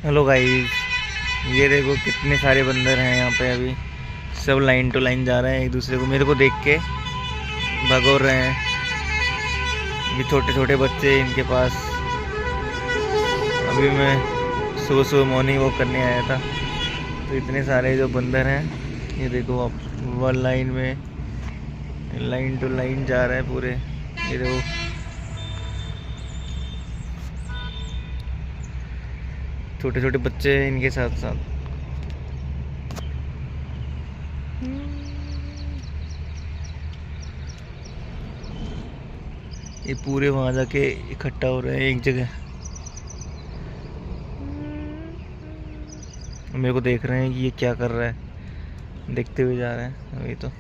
Hello guys, ये देखो कितने सारे बंदर हैं यहाँ पे। अभी सब लाइन टू लाइन जा रहे हैं, एक दूसरे को मेरे को देख के भगोर रहे हैं। ये छोटे छोटे बच्चे इनके पास। अभी मैं सुबह सुबह मॉर्निंग वॉक करने आया था, तो इतने सारे जो बंदर हैं ये देखो आप, वन लाइन में लाइन टू लाइन जा रहे हैं पूरे। ये देखो छोटे छोटे बच्चे हैं इनके साथ साथ। ये पूरे वहां जाके इकट्ठा हो रहे हैं एक जगह, मेरे को देख रहे हैं कि ये क्या कर रहा है, देखते हुए जा रहे हैं अभी तो।